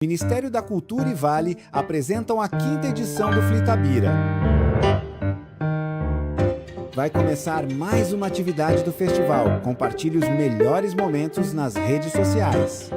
Ministério da Cultura e Vale apresentam a 5ª edição do Flitabira. Vai começar mais uma atividade do festival. Compartilhe os melhores momentos nas redes sociais.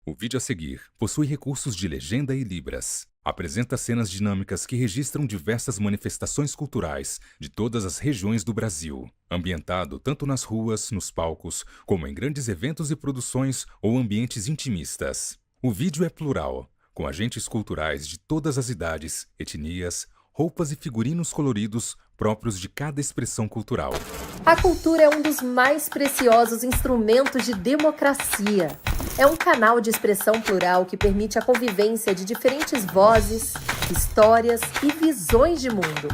O vídeo a seguir possui recursos de legenda e libras. Apresenta cenas dinâmicas que registram diversas manifestações culturais de todas as regiões do Brasil, ambientado tanto nas ruas, nos palcos, como em grandes eventos e produções ou ambientes intimistas. O vídeo é plural, com agentes culturais de todas as idades, etnias, roupas e figurinos coloridos próprios de cada expressão cultural. A cultura é um dos mais preciosos instrumentos de democracia. É um canal de expressão plural que permite a convivência de diferentes vozes, histórias e visões de mundo.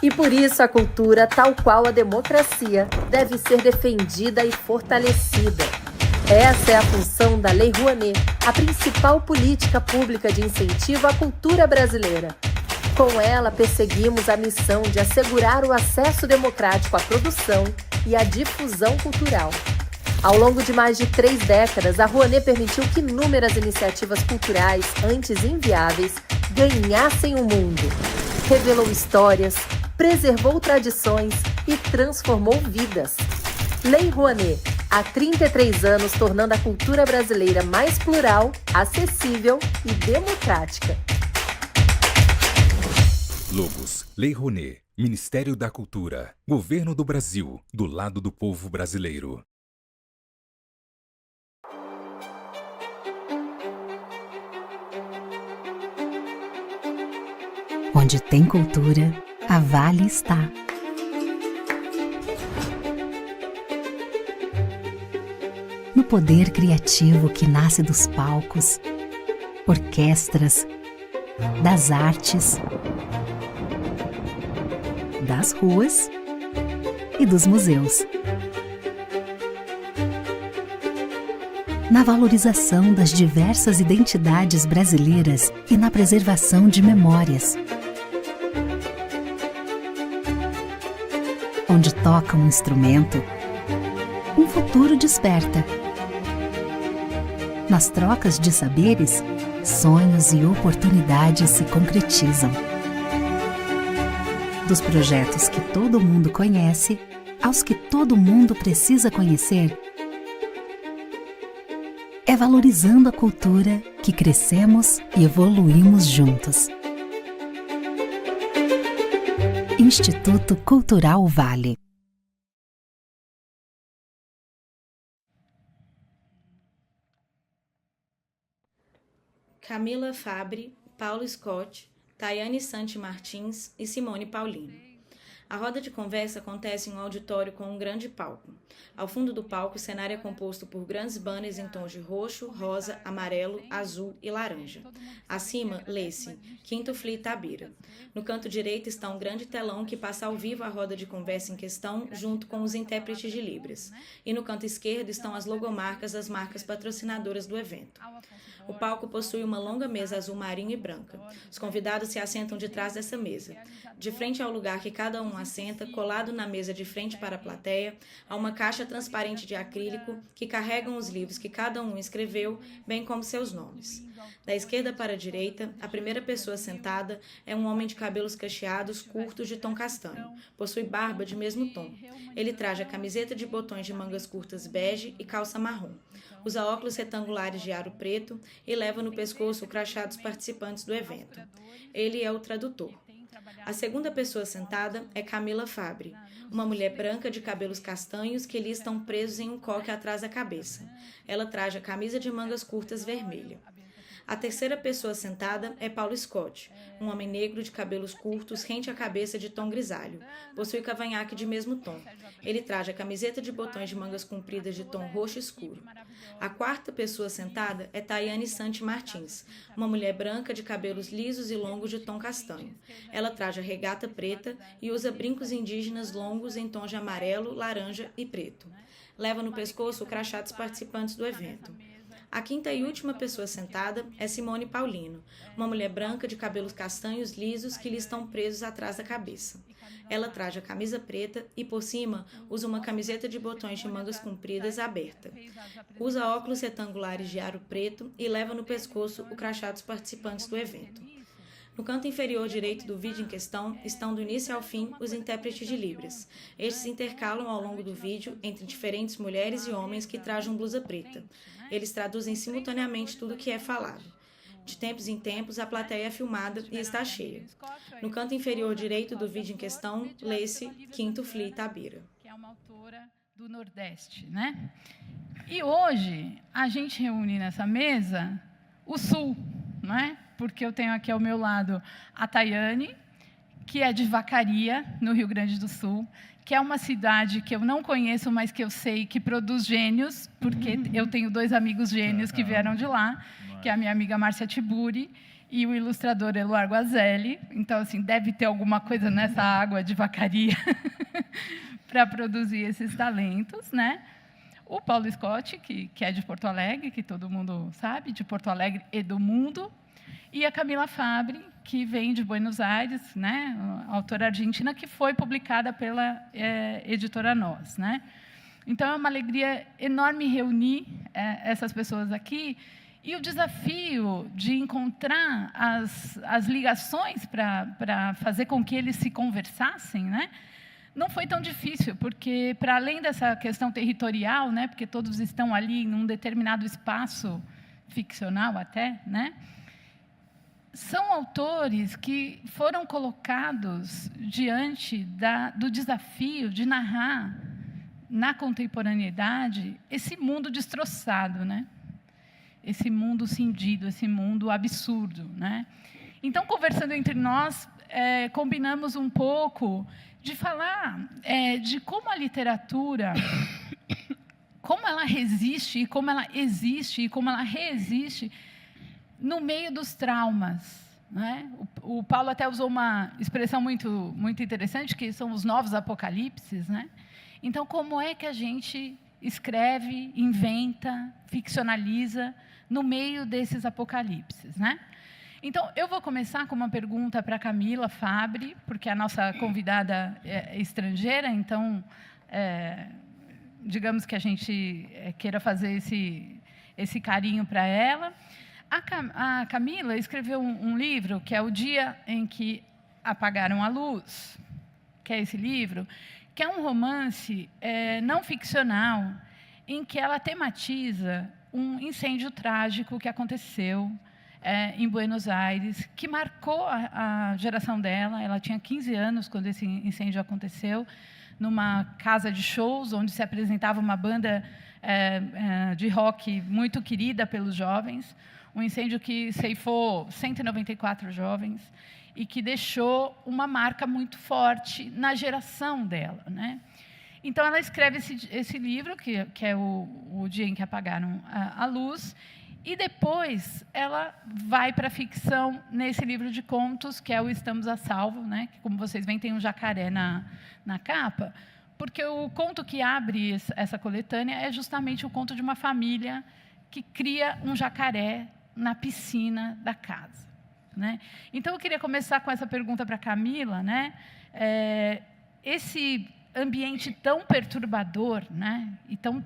E por isso a cultura, tal qual a democracia, deve ser defendida e fortalecida. Essa é a função da Lei Rouanet, a principal política pública de incentivo à cultura brasileira. Com ela, perseguimos a missão de assegurar o acesso democrático à produção e à difusão cultural. Ao longo de mais de 3 décadas, a Rouanet permitiu que inúmeras iniciativas culturais, antes inviáveis, ganhassem o mundo. Revelou histórias, preservou tradições e transformou vidas. Lei Rouanet, há 33 anos tornando a cultura brasileira mais plural, acessível e democrática. Logos, Lei Rouanet, Ministério da Cultura, Governo do Brasil, do lado do povo brasileiro. Onde tem cultura, a Vale está. No poder criativo que nasce dos palcos, orquestras, das artes, das ruas e dos museus. Na valorização das diversas identidades brasileiras e na preservação de memórias. Onde toca um instrumento, um futuro desperta. Nas trocas de saberes, sonhos e oportunidades se concretizam. Dos projetos que todo mundo conhece, aos que todo mundo precisa conhecer, é valorizando a cultura que crescemos e evoluímos juntos. Instituto Cultural Vale. Camila Fabbri, Paulo Scott, Tayane Santi Martins e Simone Paulino. A roda de conversa acontece em um auditório com um grande palco. Ao fundo do palco, o cenário é composto por grandes banners em tons de roxo, rosa, amarelo, azul e laranja. Acima, lê-se 5º Flitabira. No canto direito está um grande telão que passa ao vivo a roda de conversa em questão, junto com os intérpretes de Libras. E no canto esquerdo estão as logomarcas das marcas patrocinadoras do evento. O palco possui uma longa mesa azul marinho e branca. Os convidados se assentam de trás dessa mesa. De frente ao lugar que cada um assenta, colado na mesa de frente para a plateia, há uma caixa transparente de acrílico que carregam os livros que cada um escreveu, bem como seus nomes. Da esquerda para a direita, a primeira pessoa sentada é um homem de cabelos cacheados curtos de tom castanho. Possui barba de mesmo tom. Ele traja camiseta de botões de mangas curtas bege e calça marrom. Usa óculos retangulares de aro preto e leva no pescoço o crachá dos participantes do evento. Ele é o tradutor. A segunda pessoa sentada é Camila Fabbri, uma mulher branca de cabelos castanhos que lhe estão presos em um coque atrás da cabeça. Ela traja camisa de mangas curtas vermelha. A terceira pessoa sentada é Paulo Scott, um homem negro de cabelos curtos rente à cabeça de tom grisalho. Possui cavanhaque de mesmo tom. Ele traja camiseta de botões de mangas compridas de tom roxo escuro. A quarta pessoa sentada é Tayane Santi Martins, uma mulher branca de cabelos lisos e longos de tom castanho. Ela traja regata preta e usa brincos indígenas longos em tons de amarelo, laranja e preto. Leva no pescoço o crachá dos participantes do evento. A quinta e última pessoa sentada é Simone Paulino, uma mulher branca de cabelos castanhos lisos que lhe estão presos atrás da cabeça. Ela traja camisa preta e, por cima, usa uma camiseta de botões de mangas compridas aberta. Usa óculos retangulares de aro preto e leva no pescoço o crachá dos participantes do evento. No canto inferior direito do vídeo em questão estão do início ao fim os intérpretes de Libras. Estes intercalam ao longo do vídeo entre diferentes mulheres e homens que trajam blusa preta. Eles traduzem simultaneamente tudo o que é falado. De tempos em tempos, a plateia é filmada e está cheia. No canto inferior direito do vídeo em questão, lê-se Quinto Fli Itabira. Que é uma autora do Nordeste, né? E hoje a gente reúne nessa mesa o Sul, não é? Porque eu tenho aqui ao meu lado a Tayane, que é de Vacaria, no Rio Grande do Sul, que é uma cidade que eu não conheço, mas que eu sei que produz gênios, porque eu tenho 2 amigos gênios que vieram de lá, que é a minha amiga Márcia Tiburi e o ilustrador Eloar Guazelli. Então, assim, deve ter alguma coisa nessa água de Vacaria para produzir esses talentos, né? O Paulo Scott, que é de Porto Alegre, que todo mundo sabe, de Porto Alegre e do mundo, e a Camila Fabbri, que vem de Buenos Aires, né, autora argentina, que foi publicada pela editora Nós, né? Então, é uma alegria enorme reunir essas pessoas aqui, e o desafio de encontrar as ligações para fazer com que eles se conversassem, né, não foi tão difícil, porque, para além dessa questão territorial, né, porque todos estão ali num determinado espaço ficcional até, né, são autores que foram colocados diante do desafio de narrar, na contemporaneidade, esse mundo destroçado, né? Esse mundo cindido, esse mundo absurdo, né? Então, conversando entre nós, combinamos um pouco de falar de como a literatura, como ela resiste, e como ela existe, e como ela reexiste no meio dos traumas, né? O Paulo até usou uma expressão muito interessante, que são os novos apocalipses, né? Então, como é que a gente escreve, inventa, ficcionaliza no meio desses apocalipses, né? Então, eu vou começar com uma pergunta para a Camila Fabbri, porque a nossa convidada é estrangeira, então, digamos que a gente queira fazer esse carinho para ela. A Camila escreveu um livro, que é O Dia em que Apagaram a Luz, que é esse livro, que é um romance não ficcional, em que ela tematiza um incêndio trágico que aconteceu em Buenos Aires, que marcou a geração dela. Ela tinha 15 anos quando esse incêndio aconteceu, numa casa de shows, onde se apresentava uma banda de rock muito querida pelos jovens, um incêndio que ceifou 194 jovens e que deixou uma marca muito forte na geração dela, né? Então, ela escreve esse livro, que é o Dia em que Apagaram a Luz, e depois ela vai para a ficção nesse livro de contos, que é o Estamos a Salvo, né? Que, como vocês veem, tem um jacaré na capa, porque o conto que abre essa coletânea é justamente o conto de uma família que cria um jacaré na piscina da casa, né? Então, eu queria começar com essa pergunta para a Camila, né? Esse ambiente tão perturbador, né, e tão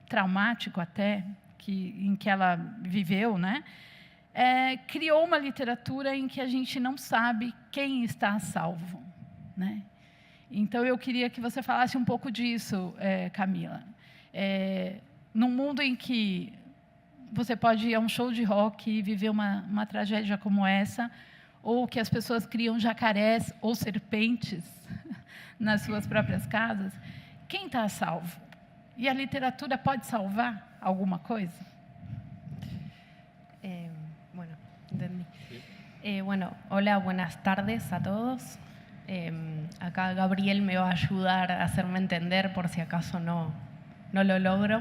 traumático até, em que ela viveu, né, criou uma literatura em que a gente não sabe quem está a salvo, né? Então, eu queria que você falasse um pouco disso, Camila. Num mundo em que você pode ir a um show de rock e viver uma tragédia como essa, ou que as pessoas criam jacarés ou serpentes nas suas próprias casas, quem está a salvo? E a literatura pode salvar alguma coisa? Bueno, entendí. Bueno, hola, buenas tardes a todos. Acá Gabriel me va a ayudar a hacerme entender por si acaso no lo logro.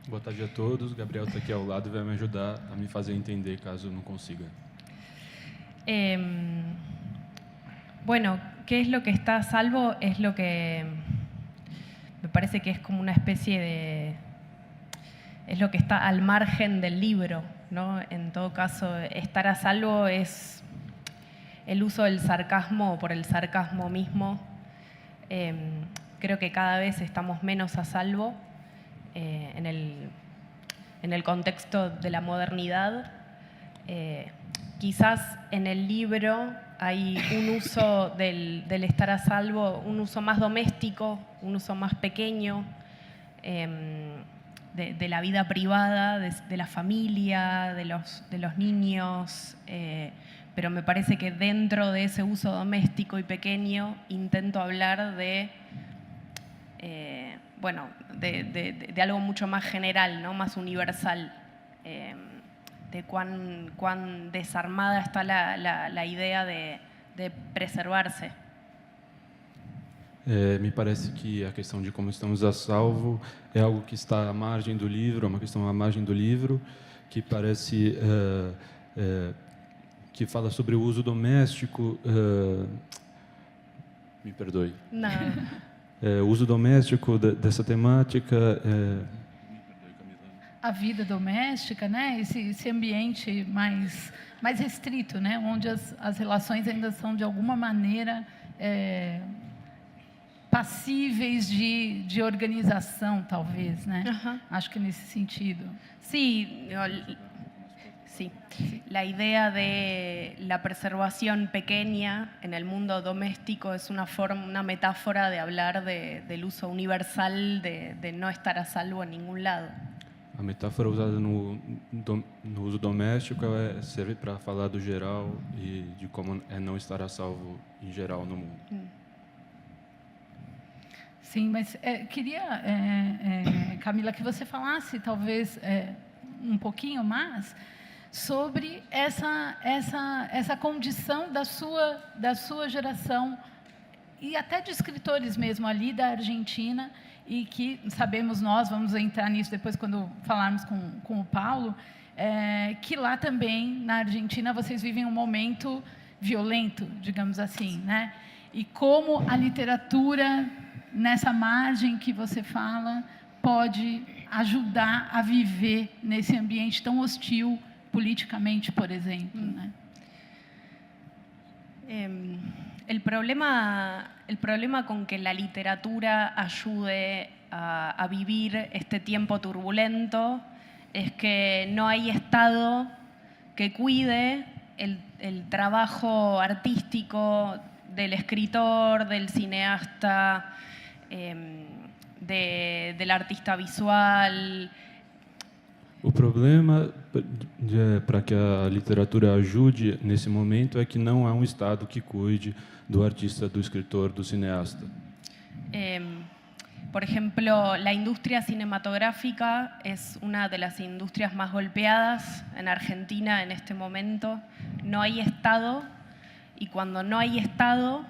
Boa tarde a todos. Gabriel está aqui ao lado e vai me ajudar a me fazer entender caso não consiga. Bueno, ¿qué es lo que está a salvo? Es lo que me parece que es como una especie de... es lo que está al margen del libro, ¿no? En todo caso, estar a salvo es el uso del sarcasmo por el sarcasmo mismo. Creo que cada vez estamos menos a salvo en el contexto de la modernidad. Quizás en el libro hay un uso del estar a salvo, un uso más doméstico, un uso más pequeño de la vida privada, de la familia, de los niños, pero me parece que dentro de ese uso doméstico y pequeño intento hablar de algo mucho más general, ¿no? Más universal, de cuán desarmada está la idea de preservarse. Me parece que a questão de como estamos a salvo é algo que está à margem do livro, é uma questão à margem do livro, que parece que fala sobre o uso doméstico. Me perdoe. Não. O uso doméstico dessa temática. A vida doméstica, né? Esse ambiente mais restrito, né? Onde as relações ainda são de alguma maneira passíveis de organização, talvez, né? Acho que nesse sentido. Sí, sí. La idea de la preservación pequeña en el mundo doméstico es una metáfora de hablar del uso universal de no estar a salvo en ningún lado. A metáfora usada no uso doméstico serve para falar do geral e de como é não estar a salvo em geral no mundo. Sim, mas queria, Camila, que você falasse talvez um pouquinho mais sobre essa condição da sua geração e até de escritores mesmo ali da Argentina, e que sabemos nós, vamos entrar nisso depois quando falarmos com o Paulo, que lá também, na Argentina, vocês vivem um momento violento, digamos assim, né? E como a literatura, nessa margem que você fala, pode ajudar a viver nesse ambiente tão hostil politicamente, por exemplo, né? El problema con que la literatura ayude a vivir este tiempo turbulento es que no hay Estado que cuide el trabajo artístico del escritor, del cineasta, del artista visual. O problema para que a literatura ajude nesse momento é que não há um Estado que cuide do artista, do escritor, do cineasta. Por ejemplo, la industria cinematográfica es una de las industrias más golpeadas en Argentina en este momento. No hay Estado, y cuando no hay Estado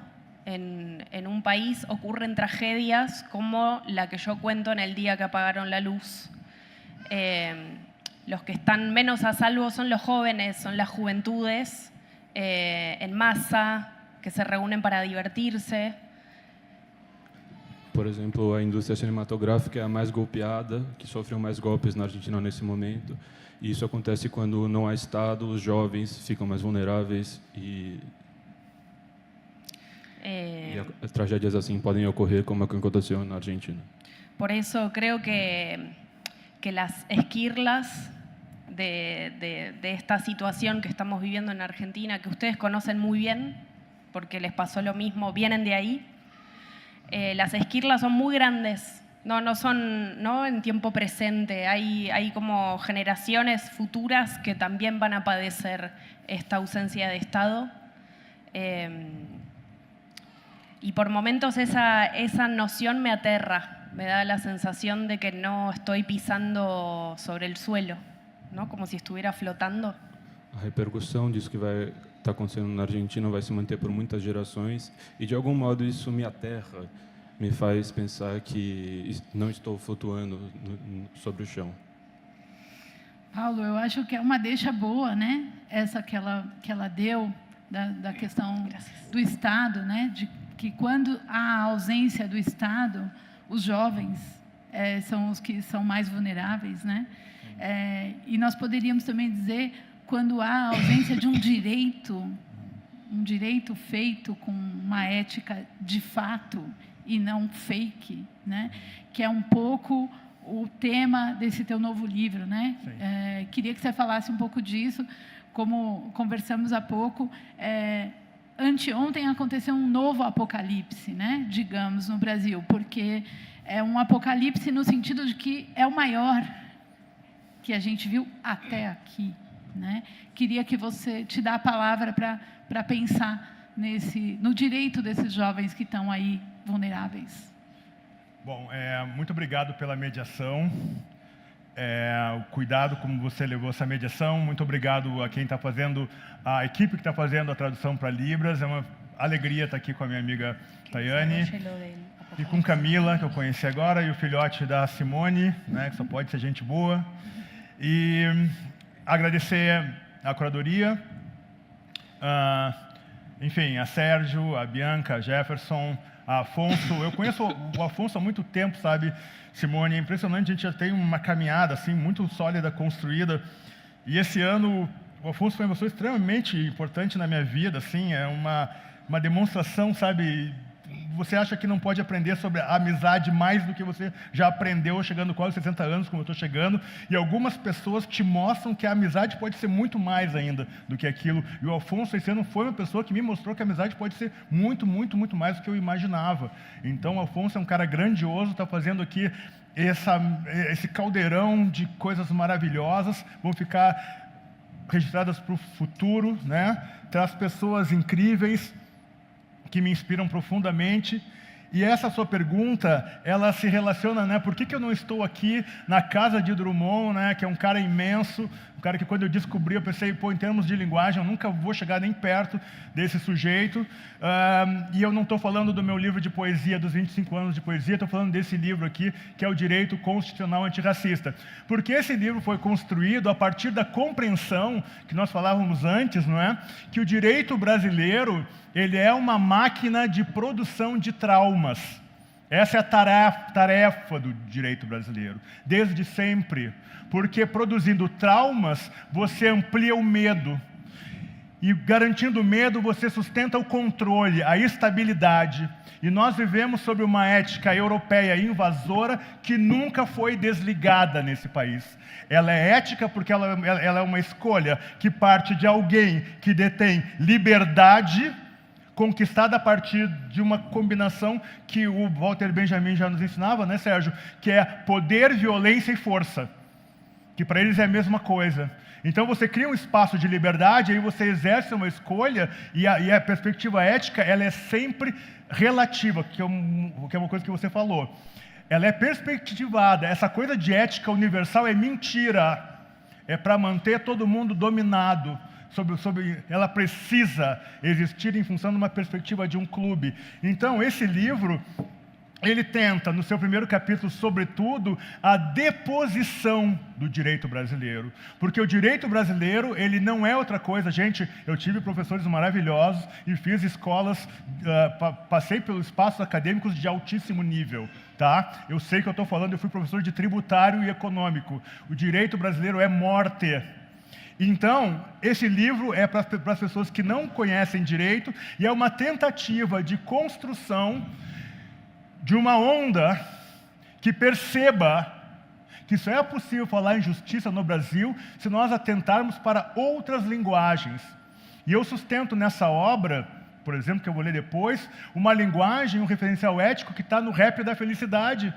en un país ocurren tragedias como la que yo cuento en El día que apagaron la luz. Los que están menos a salvo son los jóvenes, son las juventudes en masa, que se reúnen para divertirse. Por exemplo, a indústria cinematográfica é a mais golpeada, que sofre mais golpes na Argentina nesse momento. E isso acontece quando não há Estado, os jovens ficam mais vulneráveis e tragédias assim podem ocorrer, como a que aconteceu na Argentina. Por eso creo que las esquirlas de esta situación que estamos viviendo en Argentina, que ustedes conocen muy bien, porque les pasó lo mismo, vienen de ahí. Las esquirlas son muy grandes, no son en tiempo presente. Hay como generaciones futuras que también van a padecer esta ausencia de Estado. Y por momentos esa noción me aterra, me da la sensación de que no estoy pisando sobre el suelo, ¿no? Como si estuviera flotando. A repercussão disso que vai estar acontecendo na Argentina vai se manter por muitas gerações e de algum modo isso me aterra, me faz pensar que não estou flutuando sobre o chão. Paulo, eu acho que é uma deixa boa, né? Essa que ela deu da questão do Estado, né? De que quando há ausência do Estado, os jovens são os que são mais vulneráveis, né? E nós poderíamos também dizer quando há ausência de um direito um direito feito com uma ética de fato e não fake, né? Que é um pouco o tema desse teu novo livro, né? Queria que você falasse um pouco disso, como conversamos há pouco. Anteontem aconteceu um novo apocalipse, né? Digamos, no Brasil, porque é um apocalipse no sentido de que é o maior que a gente viu até aqui, né? Queria que você te dê a palavra para pensar no direito desses jovens que estão aí vulneráveis. Bom, muito obrigado pela mediação, o cuidado como você levou essa mediação. Muito obrigado a quem está fazendo, a equipe que está fazendo a tradução para Libras. É uma alegria estar aqui com a minha amiga Tayane e com Camila, que eu conheci agora, e o filhote da Simone, né, que só pode ser gente boa. E agradecer a curadoria, enfim, a Sérgio, a Bianca, a Jefferson, a Afonso. Eu conheço o Afonso há muito tempo, sabe, Simone? É impressionante, a gente já tem uma caminhada assim, muito sólida, construída. E esse ano, o Afonso foi uma pessoa extremamente importante na minha vida, assim, é uma demonstração, sabe? Você acha que não pode aprender sobre a amizade mais do que você já aprendeu chegando quase 60 anos, como eu estou chegando, e algumas pessoas te mostram que a amizade pode ser muito mais ainda do que aquilo. E o Afonso, esse ano, foi uma pessoa que me mostrou que a amizade pode ser muito, muito, muito mais do que eu imaginava. Então, o Afonso é um cara grandioso, está fazendo aqui esse caldeirão de coisas maravilhosas, vão ficar registradas para o futuro, né? Traz pessoas incríveis, que me inspiram profundamente. E essa sua pergunta, ela se relaciona, né? Por que eu não estou aqui na casa de Drummond, né? Que é um cara imenso, um cara que quando eu descobri, eu pensei, pô, em termos de linguagem, eu nunca vou chegar nem perto desse sujeito. E eu não estou falando do meu livro de poesia, dos 25 anos de poesia, estou falando desse livro aqui, que é o Direito Constitucional Antirracista. Porque esse livro foi construído a partir da compreensão, que nós falávamos antes, não é? Que o direito brasileiro, ele é uma máquina de produção de traumas. Essa é a tarefa do direito brasileiro, desde sempre. Porque produzindo traumas, você amplia o medo. E garantindo o medo, você sustenta o controle, a estabilidade. E nós vivemos sob uma ética europeia invasora que nunca foi desligada nesse país. Ela é ética porque ela é uma escolha que parte de alguém que detém liberdade, conquistada a partir de uma combinação que o Walter Benjamin já nos ensinava, né, Sérgio? Que é poder, violência e força. Que para eles é a mesma coisa. Então você cria um espaço de liberdade, aí você exerce uma escolha, e a perspectiva ética, ela é sempre relativa, que é uma coisa que você falou. Ela é perspectivada. Essa coisa de ética universal é mentira. É para manter todo mundo dominado. Ela precisa existir em função de uma perspectiva de um clube. Então, esse livro, ele tenta, no seu primeiro capítulo, sobretudo, a deposição do direito brasileiro. Porque o direito brasileiro, ele não é outra coisa. Gente, eu tive professores maravilhosos e fiz escolas, passei pelos espaços acadêmicos de altíssimo nível. Tá? Eu sei que eu estou falando, eu fui professor de tributário e econômico. O direito brasileiro é morte. Então, esse livro é para as pessoas que não conhecem direito e é uma tentativa de construção de uma onda que perceba que só é possível falar em justiça no Brasil se nós atentarmos para outras linguagens. E eu sustento nessa obra, por exemplo, que eu vou ler depois, uma linguagem, um referencial ético que está no Rap da Felicidade.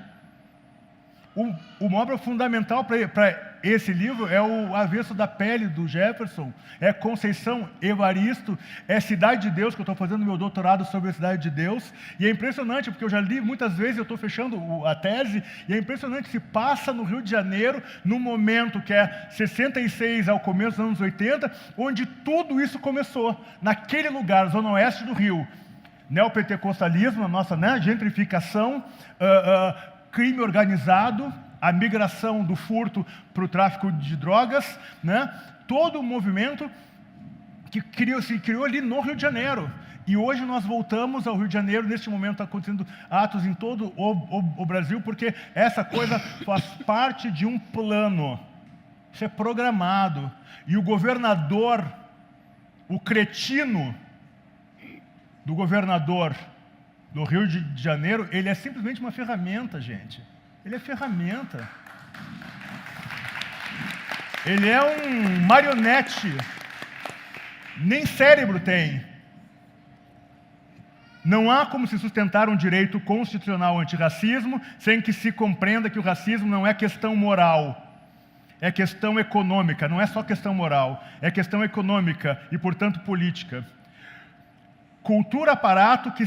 Uma obra fundamental para esse livro é o Avesso da Pele, do Jefferson, é Conceição Evaristo, é Cidade de Deus, que eu estou fazendo meu doutorado sobre a Cidade de Deus, e é impressionante, porque eu já li muitas vezes, eu estou fechando a tese, e é impressionante, se passa no Rio de Janeiro, num momento que é 66 ao começo dos anos 80, onde tudo isso começou, naquele lugar, zona oeste do Rio. Neopentecostalismo, a nossa, né, gentrificação, crime organizado, a migração do furto para o tráfico de drogas, né? Todo o movimento que se criou ali no Rio de Janeiro. E hoje nós voltamos ao Rio de Janeiro, neste momento está acontecendo atos em todo o Brasil, porque essa coisa faz parte de um plano. Isso é programado. E o governador, o cretino, do governador do Rio de Janeiro, ele é simplesmente uma ferramenta, gente. Ele é ferramenta. Ele é um marionete. Nem cérebro tem. Não há como se sustentar um direito constitucional antirracismo sem que se compreenda que o racismo não é questão moral. É questão econômica, não é só questão moral. É questão econômica e, portanto, política. Cultura aparato que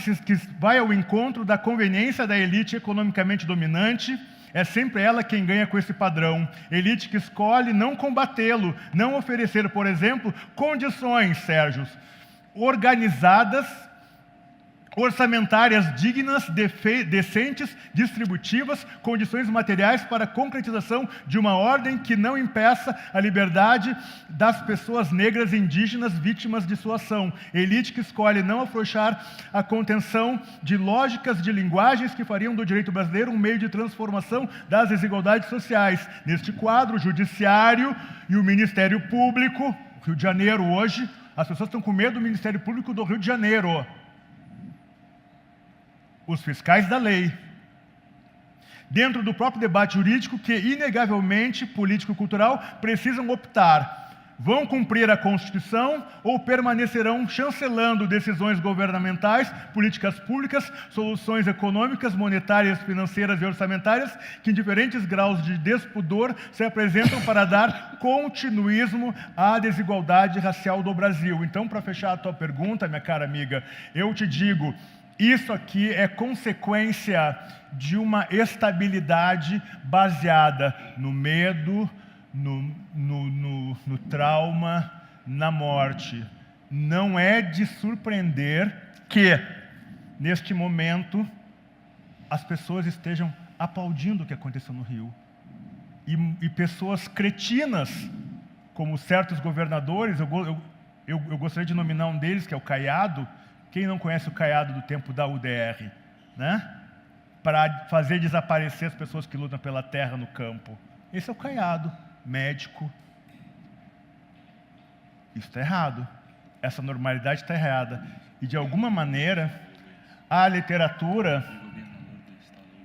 vai ao encontro da conveniência da elite economicamente dominante, é sempre ela quem ganha com esse padrão. Elite que escolhe não combatê-lo, não oferecer, por exemplo, condições, Sérgio, organizadas, orçamentárias dignas, decentes, distributivas, condições materiais para a concretização de uma ordem que não impeça a liberdade das pessoas negras e indígenas vítimas de sua ação. Elite que escolhe não afrouxar a contenção de lógicas de linguagens que fariam do direito brasileiro um meio de transformação das desigualdades sociais. Neste quadro, o Judiciário e o Ministério Público, Rio de Janeiro hoje, as pessoas estão com medo do Ministério Público do Rio de Janeiro. Os fiscais da lei, dentro do próprio debate jurídico que, inegavelmente, político-cultural, precisam optar. Vão cumprir a Constituição ou permanecerão chancelando decisões governamentais, políticas públicas, soluções econômicas, monetárias, financeiras e orçamentárias que, em diferentes graus de despudor, se apresentam para dar continuismo à desigualdade racial do Brasil. Então, para fechar a tua pergunta, minha cara amiga, eu te digo, isso aqui é consequência de uma estabilidade baseada no medo, no trauma, na morte. Não é de surpreender que, neste momento, as pessoas estejam aplaudindo o que aconteceu no Rio. E pessoas cretinas, como certos governadores, eu gostaria de nominar um deles, que é o Caiado. Quem não conhece o Caiado do tempo da UDR, né? Para fazer desaparecer as pessoas que lutam pela terra no campo. Esse é o Caiado, médico. Isso está errado. Essa normalidade está errada. E, de alguma maneira, a literatura,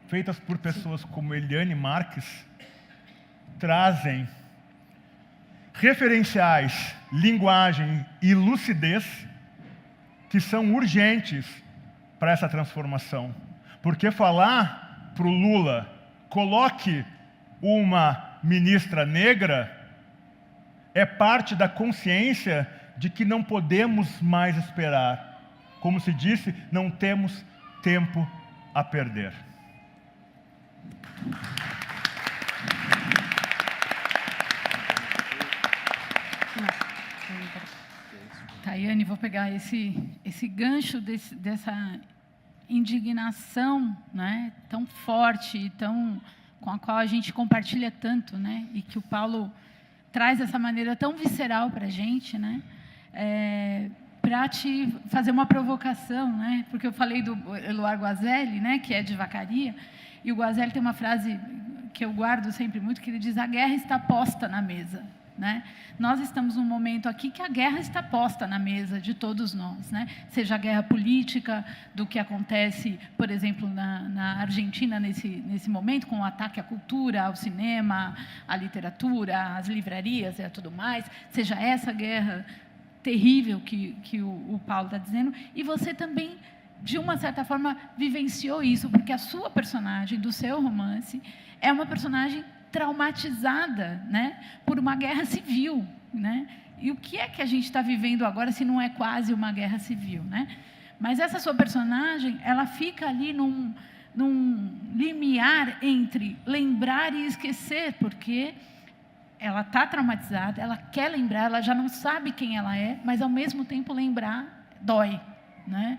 feitas por pessoas como Eliane Marques, trazem referenciais, linguagem e lucidez que são urgentes para essa transformação. Porque falar para o Lula, coloque uma ministra negra, é parte da consciência de que não podemos mais esperar. Como se disse, não temos tempo a perder. Tayane, vou pegar esse gancho dessa indignação, né, tão forte, com a qual a gente compartilha tanto, né, e que o Paulo traz dessa maneira tão visceral para a gente, né, para te fazer uma provocação, né, porque eu falei do Eloy Guazelli, né, que é de Vacaria, e o Guazelli tem uma frase que eu guardo sempre muito, que ele diz: a guerra está posta na mesa. Né? Nós estamos num momento aqui que a guerra está posta na mesa de todos nós, né? Seja a guerra política do que acontece, por exemplo, na Argentina nesse momento, com o ataque à cultura, ao cinema, à literatura, às livrarias e a tudo mais, seja essa guerra terrível que o Paulo está dizendo, e você também, de uma certa forma, vivenciou isso, porque a sua personagem, do seu romance, é uma personagem traumatizada, né, por uma guerra civil, né? E o que é que a gente está vivendo agora se não é quase uma guerra civil, né? Mas essa sua personagem, ela fica ali num limiar entre lembrar e esquecer, porque ela está traumatizada, ela quer lembrar, ela já não sabe quem ela é, mas ao mesmo tempo lembrar dói, né?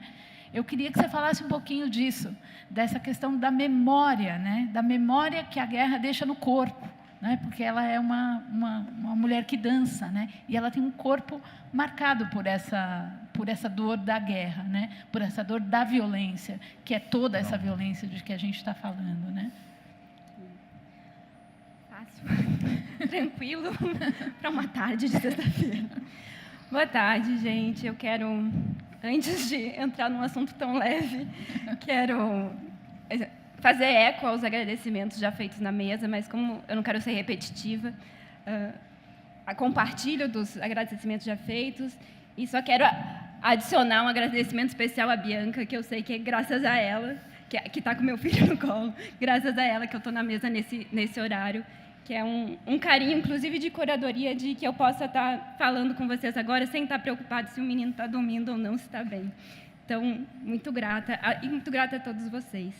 Eu queria que você falasse um pouquinho disso, dessa questão da memória, né? Da memória que a guerra deixa no corpo, né? Porque ela é uma mulher que dança, né? E ela tem um corpo marcado por essa dor da guerra, né? Por essa dor da violência, que é toda essa violência de que a gente está falando, né? Fácil, tranquilo, para uma tarde de sexta-feira. Boa tarde, gente. Eu quero Antes de entrar num assunto tão leve, quero fazer eco aos agradecimentos já feitos na mesa, mas como eu não quero ser repetitiva, compartilho dos agradecimentos já feitos e só quero adicionar um agradecimento especial à Bianca, que eu sei que é graças a ela, que está com meu filho no colo, graças a ela que eu estou na mesa nesse horário, que é um carinho, inclusive, de curadoria, de que eu possa estar falando com vocês agora sem estar preocupado se o menino está dormindo ou não, se está bem. Então, muito grata, e muito grata a todos vocês.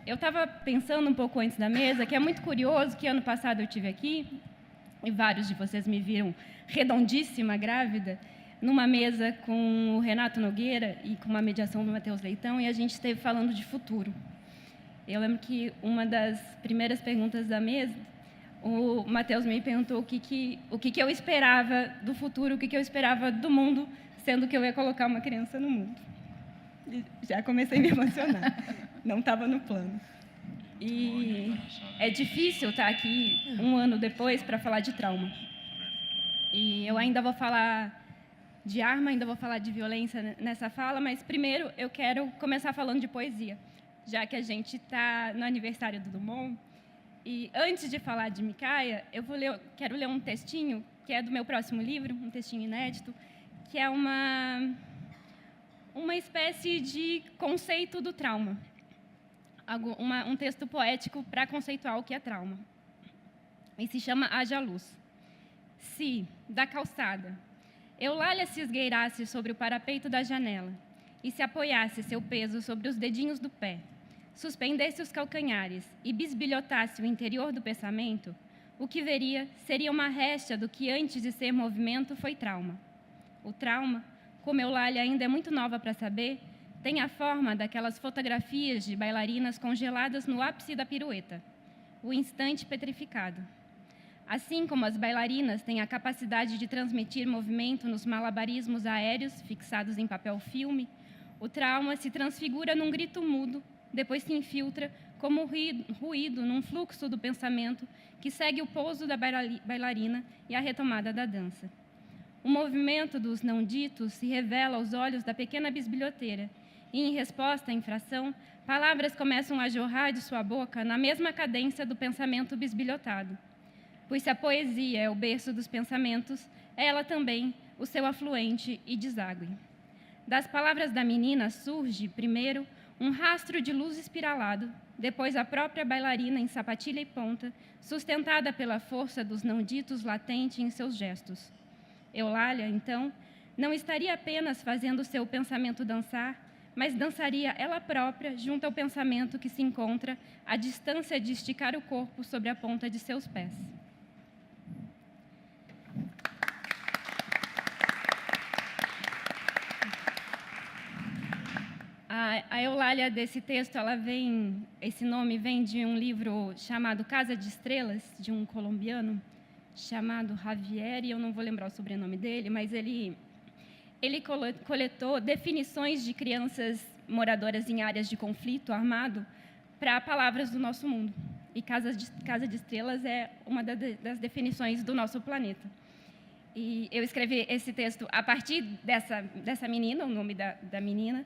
Eu estava pensando um pouco antes da mesa, que é muito curioso que ano passado eu estive aqui, e vários de vocês me viram redondíssima, grávida, numa mesa com o Renato Nogueira e com uma mediação do Matheus Leitão, e a gente esteve falando de futuro. Eu lembro que uma das primeiras perguntas da mesa, o Matheus me perguntou o que eu esperava do futuro, o que eu esperava do mundo, sendo que eu ia colocar uma criança no mundo. E já comecei a me emocionar. Não estava no plano. E é difícil estar aqui um ano depois para falar de trauma. E eu ainda vou falar de arma, ainda vou falar de violência nessa fala, mas primeiro eu quero começar falando de poesia, já que a gente está no aniversário do Drummond. E antes de falar de Micaia, quero ler um textinho que é do meu próximo livro, um textinho inédito, que é uma espécie de conceito do trauma, um texto poético para conceituar o que é trauma. E se chama Haja Luz. Se, da calçada, Eulália se esgueirasse sobre o parapeito da janela e se apoiasse seu peso sobre os dedinhos do pé, suspendesse os calcanhares e bisbilhotasse o interior do pensamento, o que veria seria uma réstia do que antes de ser movimento foi trauma. O trauma, como Eulália ainda é muito nova para saber, tem a forma daquelas fotografias de bailarinas congeladas no ápice da pirueta, o instante petrificado. Assim como as bailarinas têm a capacidade de transmitir movimento nos malabarismos aéreos fixados em papel filme, o trauma se transfigura num grito mudo, depois se infiltra como ruído num fluxo do pensamento que segue o pouso da bailarina e a retomada da dança. O movimento dos não ditos se revela aos olhos da pequena bisbilhoteira e, em resposta à infração, palavras começam a jorrar de sua boca na mesma cadência do pensamento bisbilhotado. Pois se a poesia é o berço dos pensamentos, é ela também o seu afluente e deságue. Das palavras da menina surge, primeiro, um rastro de luz espiralado, depois a própria bailarina em sapatilha e ponta, sustentada pela força dos não ditos latente em seus gestos. Eulália, então, não estaria apenas fazendo seu pensamento dançar, mas dançaria ela própria junto ao pensamento que se encontra à distância de esticar o corpo sobre a ponta de seus pés. A Eulália desse texto, esse nome vem de um livro chamado Casa de Estrelas, de um colombiano chamado Javier, e eu não vou lembrar o sobrenome dele, mas ele coletou definições de crianças moradoras em áreas de conflito armado para palavras do nosso mundo. E Casa de Estrelas é uma das definições do nosso planeta. E eu escrevi esse texto a partir dessa menina, o nome da menina,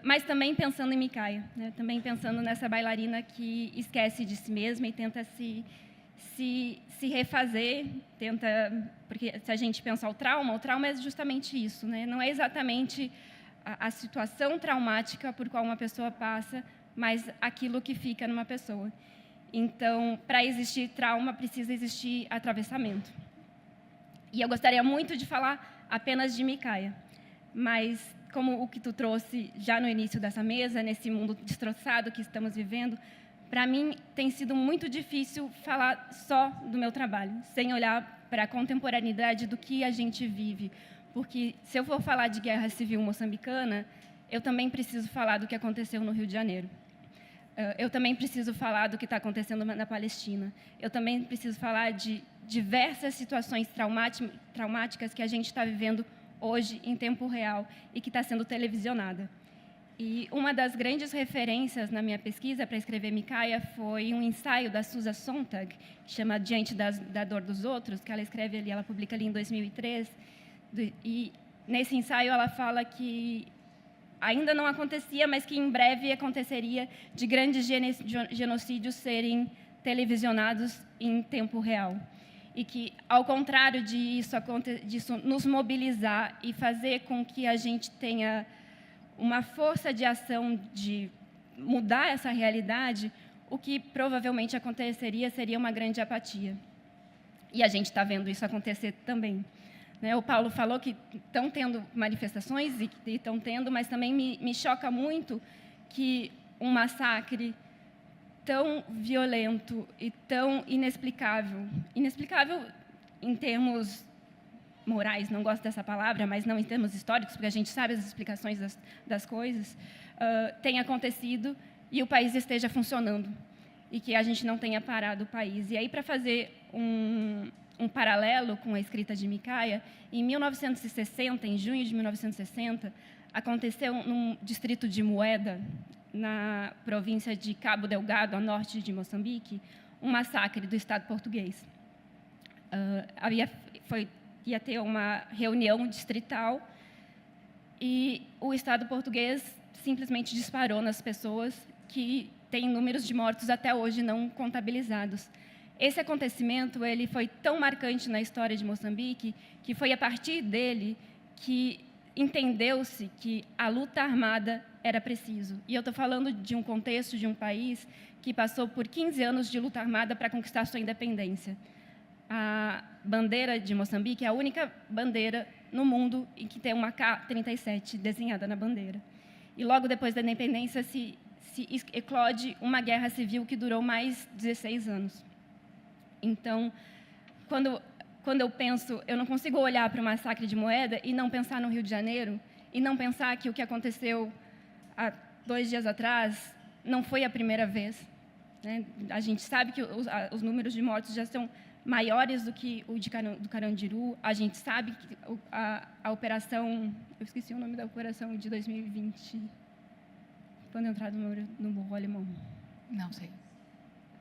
mas também pensando em Micaia, né? Também pensando nessa bailarina que esquece de si mesma e tenta se refazer, porque se a gente pensar o trauma é justamente isso, né? Não é exatamente a situação traumática por qual uma pessoa passa, mas aquilo que fica numa pessoa. Então, para existir trauma, precisa existir atravessamento. E eu gostaria muito de falar apenas de Micaia, mas como o que tu trouxe já no início dessa mesa, nesse mundo destroçado que estamos vivendo, para mim tem sido muito difícil falar só do meu trabalho, sem olhar para a contemporaneidade do que a gente vive. Porque se eu for falar de guerra civil moçambicana, eu também preciso falar do que aconteceu no Rio de Janeiro. Eu também preciso falar do que está acontecendo na Palestina. Eu também preciso falar de diversas situações traumáticas que a gente está vivendo hoje, em tempo real, e que está sendo televisionada. E uma das grandes referências na minha pesquisa para escrever Micaia foi um ensaio da Susan Sontag, que chama Diante da Dor dos Outros, que ela escreve ali, ela publica ali em 2003. E nesse ensaio, ela fala que ainda não acontecia, mas que em breve aconteceria de grandes genocídios serem televisionados em tempo real. E que, ao contrário disso nos mobilizar e fazer com que a gente tenha uma força de ação de mudar essa realidade, o que provavelmente aconteceria seria uma grande apatia. E a gente está vendo isso acontecer também. O Paulo falou que estão tendo manifestações, e estão tendo, mas também me choca muito que um massacre tão violento e tão inexplicável em termos morais, não gosto dessa palavra, mas não em termos históricos, porque a gente sabe as explicações das coisas, tenha acontecido e o país esteja funcionando, e que a gente não tenha parado o país. E aí, para fazer um paralelo com a escrita de Micaia, em 1960, em junho de 1960, aconteceu no distrito de Mueda, na província de Cabo Delgado, a norte de Moçambique, um massacre do Estado português. Ia ter uma reunião distrital e o Estado português simplesmente disparou nas pessoas, que têm números de mortos até hoje não contabilizados. Esse acontecimento ele foi tão marcante na história de Moçambique que foi a partir dele que entendeu-se que a luta armada era preciso. E eu estou falando de um contexto de um país que passou por 15 anos de luta armada para conquistar sua independência. A bandeira de Moçambique é a única bandeira no mundo em que tem uma K-37 desenhada na bandeira. E logo depois da independência se eclode uma guerra civil que durou mais de 16 anos. Então, quando eu penso, eu não consigo olhar para o massacre de Mueda e não pensar no Rio de Janeiro, e não pensar que o que aconteceu há 2 dias atrás não foi a primeira vez. A gente sabe que os números de mortos já são maiores do que o do Carandiru. A gente sabe que a operação... Eu esqueci o nome da operação de 2020. Quando entrar no Morro Alemão. Não sei.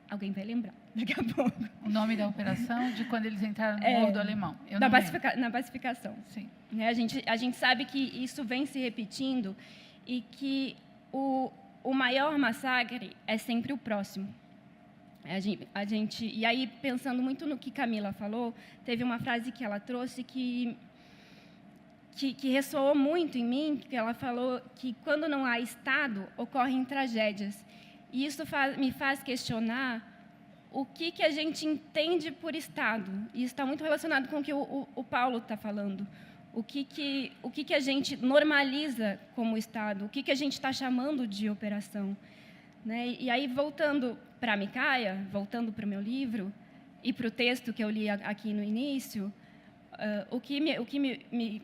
Alguém vai lembrar daqui a pouco. O nome da operação de quando eles entraram no Morro do Alemão. Na pacificação. Sim. A gente sabe que isso vem se repetindo e que o maior massacre é sempre o próximo. E aí, pensando muito no que Camila falou, teve uma frase que ela trouxe que ressoou muito em mim, que ela falou que quando não há Estado, ocorrem tragédias. E isso me faz questionar o que a gente entende por Estado. E isso está muito relacionado com o que o Paulo está falando. O que a gente normaliza como Estado, o que a gente está chamando de operação. E aí, voltando para a Micaia, voltando para o meu livro, e para o texto que eu li aqui no início,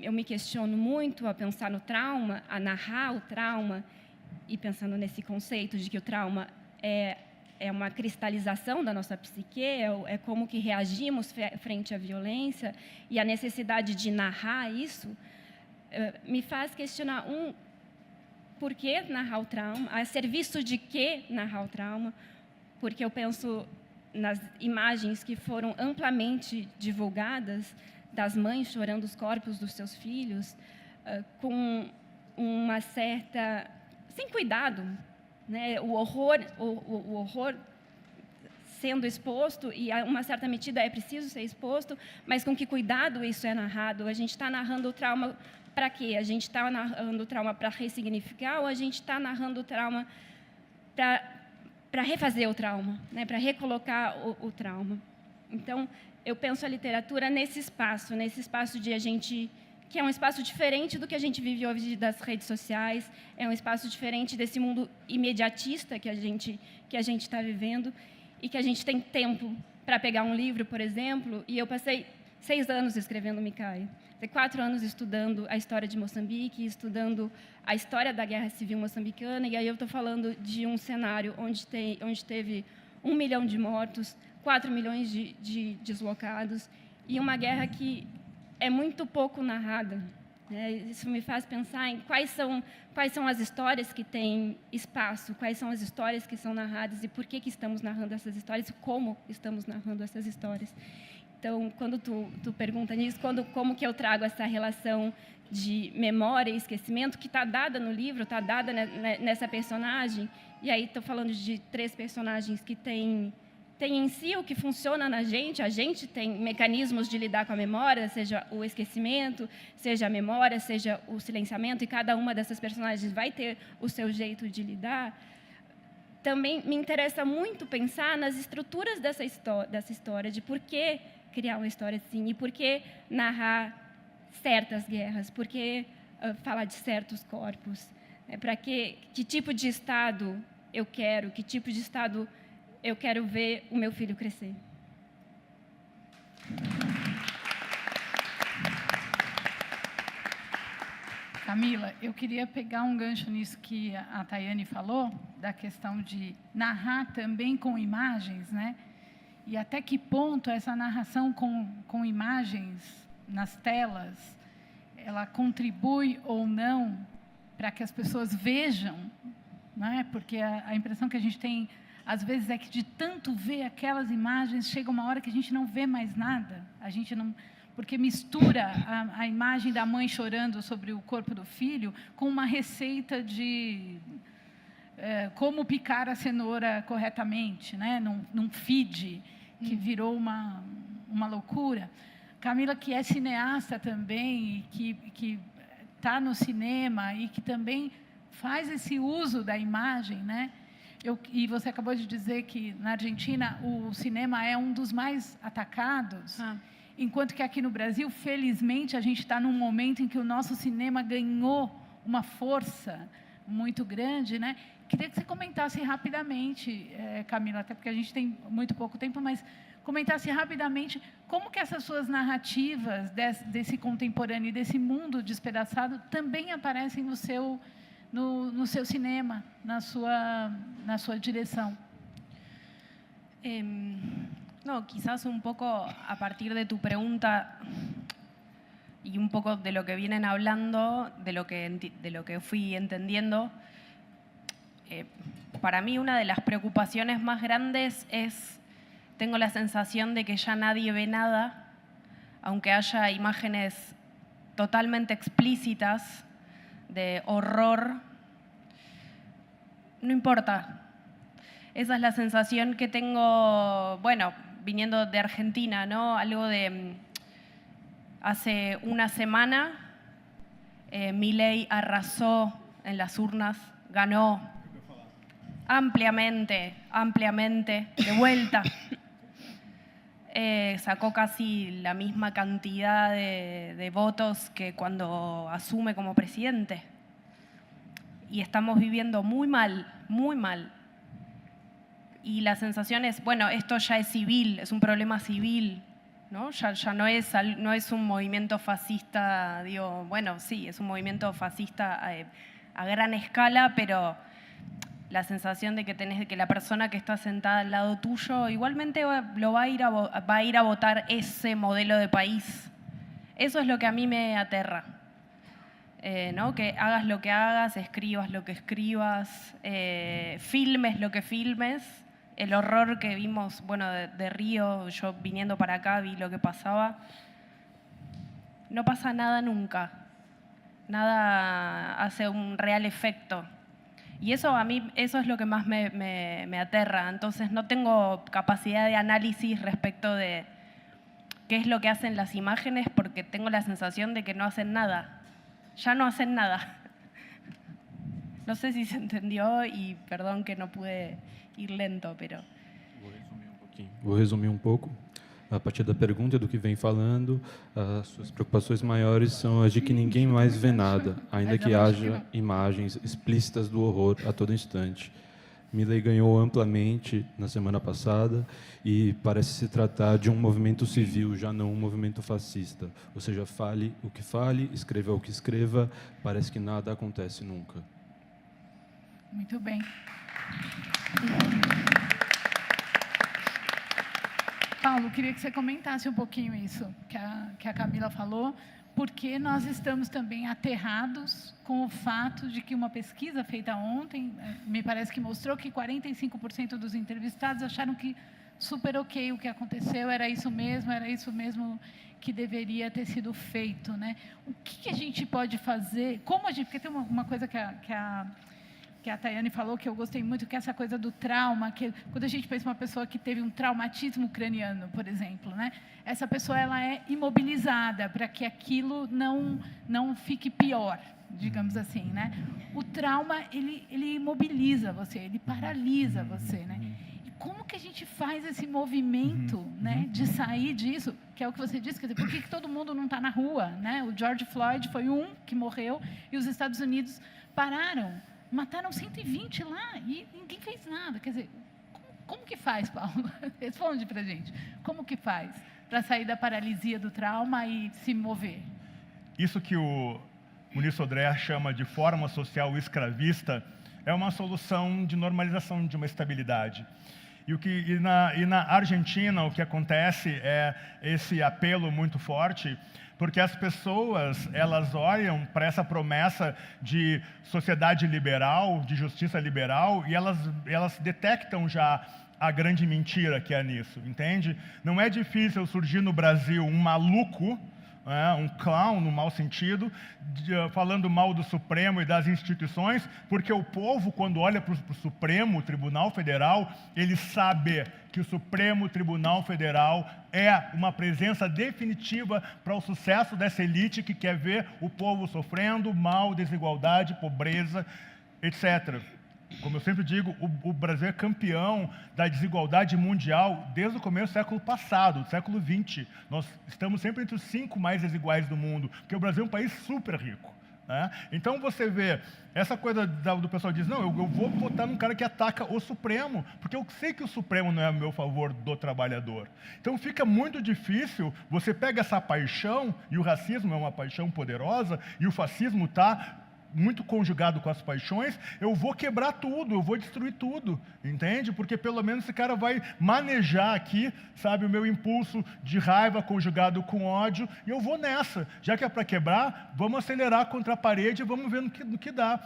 eu me questiono muito a pensar no trauma, a narrar o trauma, e pensando nesse conceito de que o trauma é uma cristalização da nossa psique, é como que reagimos frente à violência, e a necessidade de narrar isso, me faz questionar por que narrar o trauma, a serviço de que narrar o trauma, porque eu penso nas imagens que foram amplamente divulgadas das mães chorando os corpos dos seus filhos, com uma certa... sem cuidado, o horror sendo exposto, e a uma certa medida é preciso ser exposto, mas com que cuidado isso é narrado? A gente está narrando o trauma para quê? A gente está narrando o trauma para ressignificar, ou a gente está narrando o trauma para refazer o trauma, para recolocar o trauma? Então, eu penso a literatura nesse espaço de a gente... que é um espaço diferente do que a gente vive hoje das redes sociais, é um espaço diferente desse mundo imediatista que a gente está vivendo, e que a gente tem tempo para pegar um livro, por exemplo, e eu passei 6 anos escrevendo Micaia, 4 anos estudando a história de Moçambique, estudando a história da Guerra Civil moçambicana, e aí eu estou falando de um cenário onde teve 1 milhão de mortos, 4 milhões de deslocados, e uma guerra que é muito pouco narrada. Isso me faz pensar em quais são as histórias que têm espaço, quais são as histórias que são narradas, e por que estamos narrando essas histórias, e como estamos narrando essas histórias. Então, quando tu pergunta nisso, como que eu trago essa relação de memória e esquecimento que está dada no livro, está dada nessa personagem. E aí estou falando de 3 personagens que têm em si o que funciona na gente. A gente tem mecanismos de lidar com a memória, seja o esquecimento, seja a memória, seja o silenciamento, e cada uma dessas personagens vai ter o seu jeito de lidar. Também me interessa muito pensar nas estruturas dessa história, de por que criar uma história assim, e por que narrar certas guerras, por que falar de certos corpos, para que tipo de Estado eu quero, que tipo de Estado eu quero ver o meu filho crescer. Camila, eu queria pegar um gancho nisso que a Tayane falou, da questão de narrar também com imagens, né? E até que ponto essa narração com imagens nas telas, ela contribui ou não para que as pessoas vejam, né? Porque a impressão que a gente tem, às vezes, é que de tanto ver aquelas imagens, chega uma hora que a gente não vê mais nada. A gente não... Porque mistura a imagem da mãe chorando sobre o corpo do filho com uma receita de como picar a cenoura corretamente, né? Num feed, que virou uma loucura. Camila, que é cineasta também, e que está no cinema e que também faz esse uso da imagem, né? E você acabou de dizer que, na Argentina, o cinema é um dos mais atacados, enquanto que aqui no Brasil, felizmente, a gente está num momento em que o nosso cinema ganhou uma força muito grande, né? Queria que você comentasse rapidamente, Camila, até porque a gente tem muito pouco tempo, mas comentasse rapidamente como que essas suas narrativas desse contemporâneo e desse mundo despedaçado também aparecem no seu cinema, na sua dirección. No, quizás un poco a partir de tu pregunta y un poco de lo que vienen hablando, de lo que fui entendiendo, para mí una de las preocupaciones más grandes es, tengo la sensación de que ya nadie ve nada, aunque haya imágenes totalmente explícitas de horror, no importa. Esa es la sensación que tengo, bueno, viniendo de Argentina, ¿no? Algo de hace una semana, Milei arrasó en las urnas, ganó ampliamente, de vuelta. Sacó casi la misma cantidad de votos que cuando asume como presidente. Y estamos viviendo muy mal, muy mal. Y la sensación es, bueno, esto ya es civil, es un problema civil, ¿no? Ya no es un movimiento fascista, digo, bueno, sí, es un movimiento fascista a gran escala, pero la sensación de que la persona que está sentada al lado tuyo igualmente va a ir a votar ese modelo de país. Eso es lo que a mí me aterra. ¿No? Que hagas lo que hagas, escribas lo que escribas, filmes lo que filmes. El horror que vimos, bueno, de Río, yo viniendo para acá vi lo que pasaba. No pasa nada nunca. Nada hace un real efecto. Y eso a mí, eso es lo que más me aterra. Entonces no tengo capacidad de análisis respecto de qué es lo que hacen las imágenes, porque tengo la sensación de que no hacen nada. Ya no hacen nada. No sé si se entendió y perdón que no pude ir lento, pero... Vou resumir um pouco. A partir da pergunta e do que vem falando, as suas preocupações maiores são as de que ninguém mais vê nada, ainda que haja imagens explícitas do horror a todo instante. Milei ganhou amplamente na semana passada e parece se tratar de um movimento civil, já não um movimento fascista. Ou seja, fale o que fale, escreva o que escreva, parece que nada acontece nunca. Muito bem. Paulo, queria que você comentasse um pouquinho isso que a Camila falou, porque nós estamos também aterrados com o fato de que uma pesquisa feita ontem, me parece que mostrou que 45% dos entrevistados acharam que super ok o que aconteceu, era isso mesmo que deveria ter sido feito, né? O que a gente pode fazer? Porque tem uma coisa que a Tayane falou que eu gostei muito, que é essa coisa do trauma, que quando a gente pensa em uma pessoa que teve um traumatismo craniano, por exemplo, né? Essa pessoa ela é imobilizada para que aquilo não fique pior, digamos assim, né? O trauma ele imobiliza você, ele paralisa você, né? Como que a gente faz esse movimento, né, de sair disso, que é o que você disse, quer dizer, por que todo mundo não está na rua, né? O George Floyd foi um que morreu e os Estados Unidos pararam, mataram 120 lá e ninguém fez nada. Quer dizer, como que faz, Paulo? Responde para a gente. Como que faz para sair da paralisia do trauma e se mover? Isso que o Muniz Sodré chama de forma social escravista é uma solução de normalização de uma estabilidade. E na Argentina, o que acontece é esse apelo muito forte, porque as pessoas, elas olham para essa promessa de sociedade liberal, de justiça liberal, e elas detectam já a grande mentira que é nisso, entende? Não é difícil surgir no Brasil um maluco, um clown, no mau sentido, falando mal do Supremo e das instituições, porque o povo, quando olha para o Supremo Tribunal Federal, ele sabe que o Supremo Tribunal Federal é uma presença definitiva para o sucesso dessa elite que quer ver o povo sofrendo mal, desigualdade, pobreza, etc. Como eu sempre digo, o Brasil é campeão da desigualdade mundial desde o começo do século passado, do século XX. Nós estamos sempre entre os 5 mais desiguais do mundo, porque o Brasil é um país super rico, né? Então você vê essa coisa do pessoal diz, não, eu vou votar num cara que ataca o Supremo, porque eu sei que o Supremo não é a meu favor do trabalhador. Então fica muito difícil, você pega essa paixão, e o racismo é uma paixão poderosa, e o fascismo está muito conjugado com as paixões, eu vou quebrar tudo, eu vou destruir tudo, entende? Porque pelo menos esse cara vai manejar aqui, sabe, o meu impulso de raiva conjugado com ódio, e eu vou nessa. Já que é para quebrar, vamos acelerar contra a parede e vamos ver no que dá.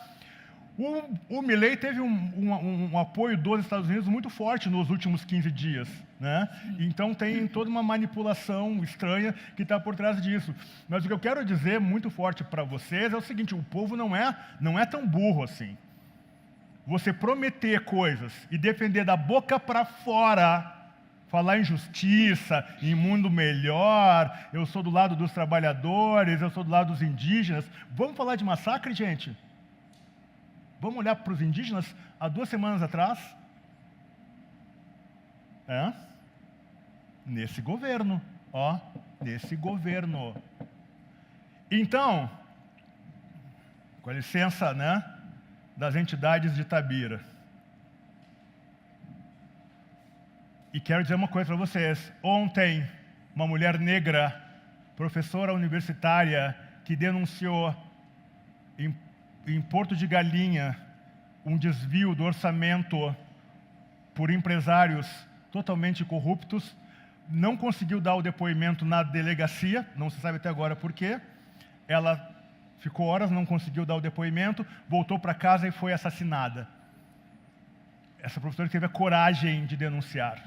O Milei teve um apoio dos Estados Unidos muito forte nos últimos 15 dias, né? Então tem toda uma manipulação estranha que está por trás disso. Mas o que eu quero dizer muito forte para vocês é o seguinte, o povo não é tão burro assim. Você prometer coisas e defender da boca para fora, falar em justiça, em mundo melhor, eu sou do lado dos trabalhadores, eu sou do lado dos indígenas. Vamos falar de massacre, gente? Vamos olhar para os indígenas há 2 semanas atrás? Nesse governo, nesse governo. Então, com a licença, né, das entidades de Itabira. E quero dizer uma coisa para vocês. Ontem, uma mulher negra, professora universitária, que denunciou em Porto de Galinha um desvio do orçamento por empresários totalmente corruptos, não conseguiu dar o depoimento na delegacia, não se sabe até agora por quê. Ela ficou horas, não conseguiu dar o depoimento, voltou para casa e foi assassinada. Essa professora teve a coragem de denunciar.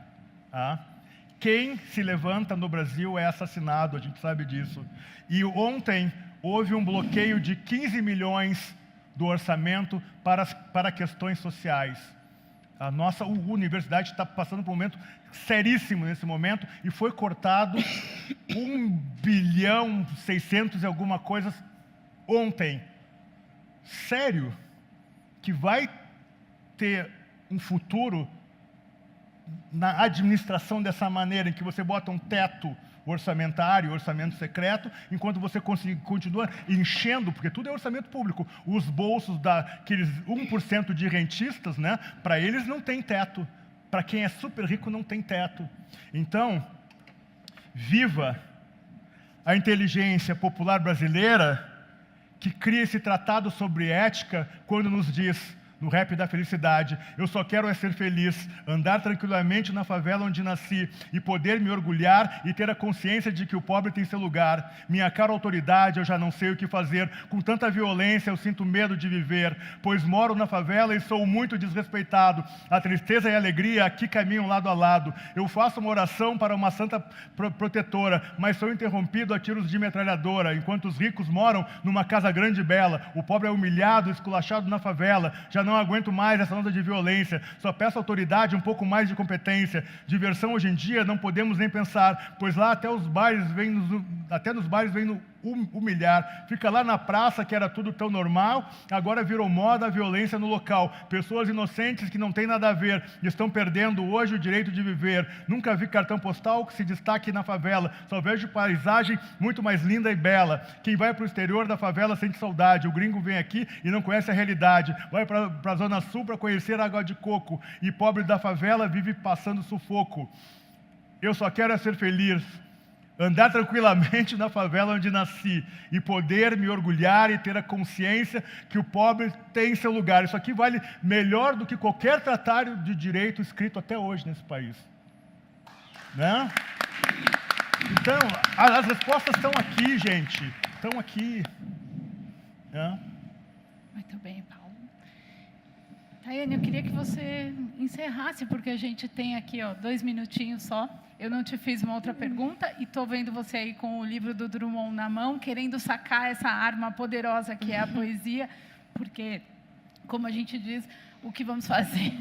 Quem se levanta no Brasil é assassinado, a gente sabe disso. E ontem houve um bloqueio de 15 milhões do orçamento para questões sociais. A nossa universidade está passando por um momento seríssimo nesse momento e foi cortado 1 bilhão 600 e alguma coisa ontem. Sério? Que vai ter um futuro na administração dessa maneira, em que você bota um teto orçamentário, orçamento secreto, enquanto você continua enchendo, porque tudo é orçamento público, os bolsos daqueles 1% de rentistas, né? Para eles não tem teto. Para quem é super rico não tem teto. Então, viva a inteligência popular brasileira que cria esse tratado sobre ética quando nos diz, no rap da felicidade. Eu só quero é ser feliz, andar tranquilamente na favela onde nasci e poder me orgulhar e ter a consciência de que o pobre tem seu lugar. Minha cara autoridade, eu já não sei o que fazer. Com tanta violência eu sinto medo de viver, pois moro na favela e sou muito desrespeitado. A tristeza e a alegria aqui caminham lado a lado. Eu faço uma oração para uma santa protetora, mas sou interrompido a tiros de metralhadora, enquanto os ricos moram numa casa grande e bela. O pobre é humilhado, esculachado na favela. Já não aguento mais essa onda de violência. Só peço à autoridade um pouco mais de competência. Diversão hoje em dia não podemos nem pensar, pois lá até nos bailes vem nos humilhar. Fica lá na praça que era tudo tão normal, agora virou moda a violência no local. Pessoas inocentes que não têm nada a ver estão perdendo hoje o direito de viver. Nunca vi cartão postal que se destaque na favela. Só vejo paisagem muito mais linda e bela. Quem vai para o exterior da favela sente saudade. O gringo vem aqui e não conhece a realidade. Vai para a Zona Sul para conhecer a água de coco. E pobre da favela vive passando sufoco. Eu só quero é ser feliz, andar tranquilamente na favela onde nasci e poder me orgulhar e ter a consciência que o pobre tem seu lugar. Isso aqui vale melhor do que qualquer tratado de direito escrito até hoje nesse país. Né? Então, as respostas estão aqui, gente. Estão aqui. Né? Muito bem, Paulo. Tayane, eu queria que você encerrasse, porque a gente tem aqui 2 minutinhos só. Eu não te fiz uma outra pergunta e estou vendo você aí com o livro do Drummond na mão, querendo sacar essa arma poderosa que é a poesia, porque, como a gente diz, o que vamos fazer?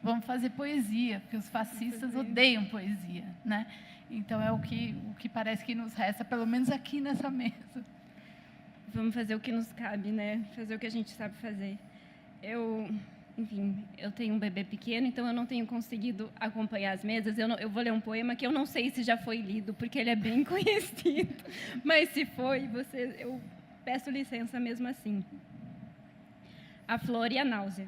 Vamos fazer poesia, porque os fascistas odeiam poesia, né? Então, é o que parece que nos resta, pelo menos aqui nessa mesa. Vamos fazer o que nos cabe, né? Fazer o que a gente sabe fazer. Enfim, eu tenho um bebê pequeno, então eu não tenho conseguido acompanhar as mesas. Eu vou ler um poema que eu não sei se já foi lido, porque ele é bem conhecido. Mas se foi, eu peço licença mesmo assim. A flor e a náusea.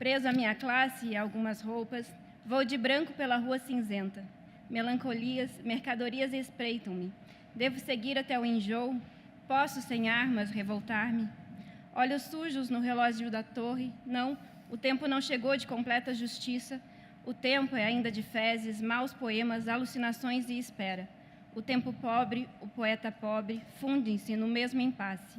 Preso à minha classe e a algumas roupas, vou de branco pela rua cinzenta. Melancolias, mercadorias espreitam-me. Devo seguir até o enjoo? Posso, sem armas, revoltar-me? Olhos sujos no relógio da torre. Não, o tempo não chegou de completa justiça. O tempo é ainda de fezes, maus poemas, alucinações e espera. O tempo pobre, o poeta pobre, fundem-se no mesmo impasse.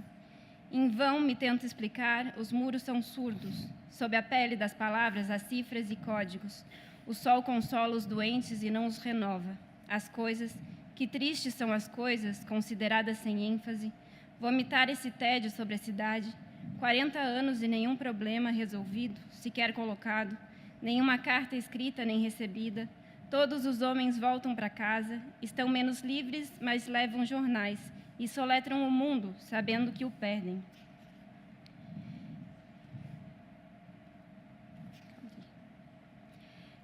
Em vão me tento explicar, os muros são surdos. Sob a pele das palavras, há cifras e códigos. O sol consola os doentes e não os renova. As coisas, que tristes são as coisas, consideradas sem ênfase. Vomitar esse tédio sobre a cidade. 40 anos e nenhum problema resolvido, sequer colocado, nenhuma carta escrita nem recebida. Todos os homens voltam para casa, estão menos livres, mas levam jornais e soletram o mundo, sabendo que o perdem.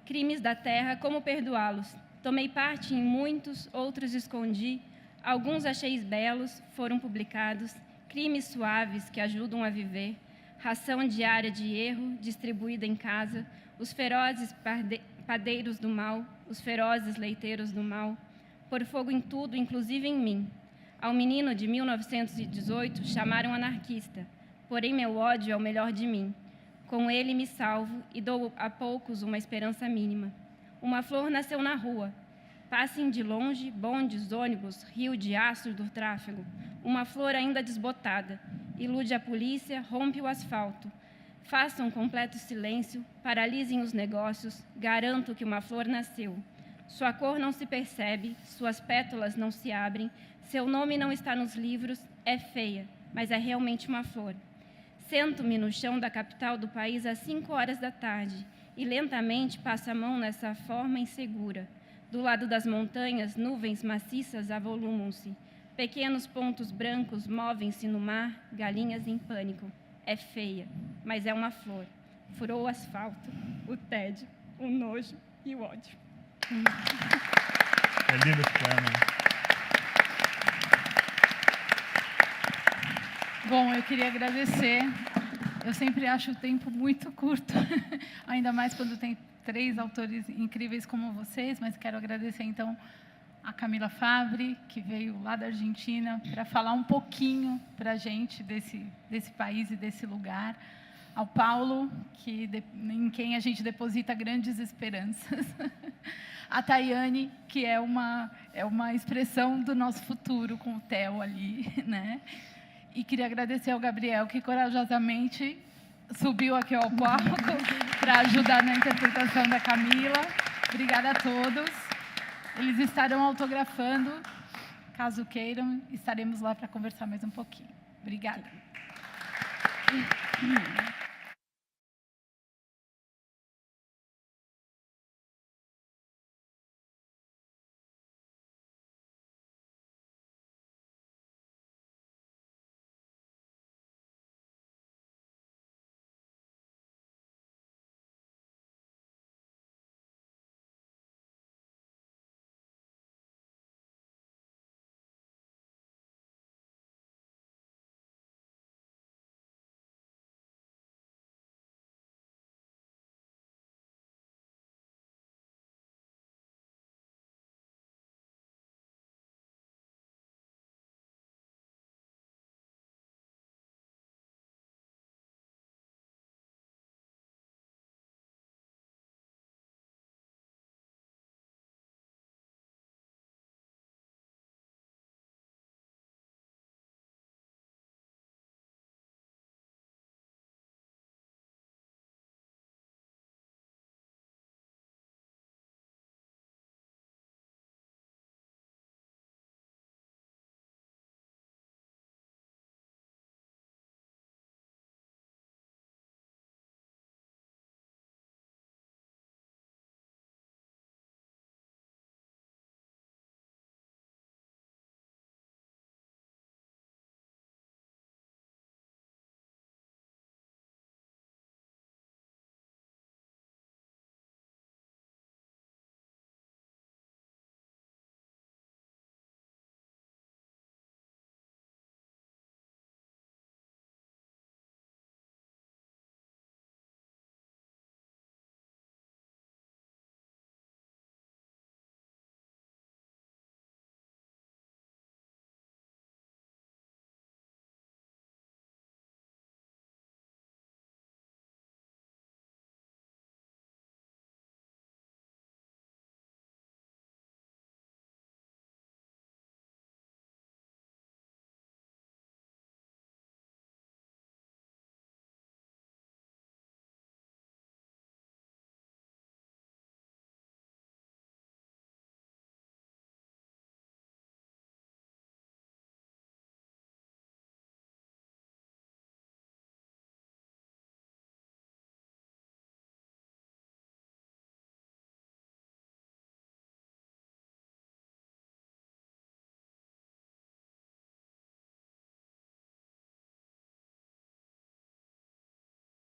Crimes da terra, como perdoá-los? Tomei parte em muitos, outros escondi. Alguns achei belos, foram publicados. Crimes suaves que ajudam a viver, ração diária de erro distribuída em casa, os ferozes padeiros do mal, os ferozes leiteiros do mal, pôr fogo em tudo, inclusive em mim. Ao menino de 1918 chamaram anarquista, porém meu ódio é o melhor de mim. Com ele me salvo e dou a poucos uma esperança mínima. Uma flor nasceu na rua. Passem de longe bondes, ônibus, rio de aço do tráfego. Uma flor ainda desbotada. Ilude a polícia, rompe o asfalto. Façam completo silêncio, paralisem os negócios. Garanto que uma flor nasceu. Sua cor não se percebe, suas pétalas não se abrem. Seu nome não está nos livros, é feia, mas é realmente uma flor. Sento-me no chão da capital do país às 5 horas da tarde e lentamente passo a mão nessa forma insegura. Do lado das montanhas, nuvens maciças avolumam-se. Pequenos pontos brancos movem-se no mar, galinhas em pânico. É feia, mas é uma flor. Furou o asfalto, o tédio, o nojo e o ódio. É lindo esse poema. Bom, eu queria agradecer. Eu sempre acho o tempo muito curto, ainda mais quando tem 3 autores incríveis como vocês, mas quero agradecer, então, a Camila Fabbri, que veio lá da Argentina para falar um pouquinho para a gente desse país e desse lugar, ao Paulo, em quem a gente deposita grandes esperanças, a Tayane, que é uma expressão do nosso futuro com o Theo ali, né? E queria agradecer ao Gabriel, que corajosamente subiu aqui ao palco para ajudar na interpretação da Camila. Obrigada a todos. Eles estarão autografando, caso queiram, estaremos lá para conversar mais um pouquinho. Obrigada.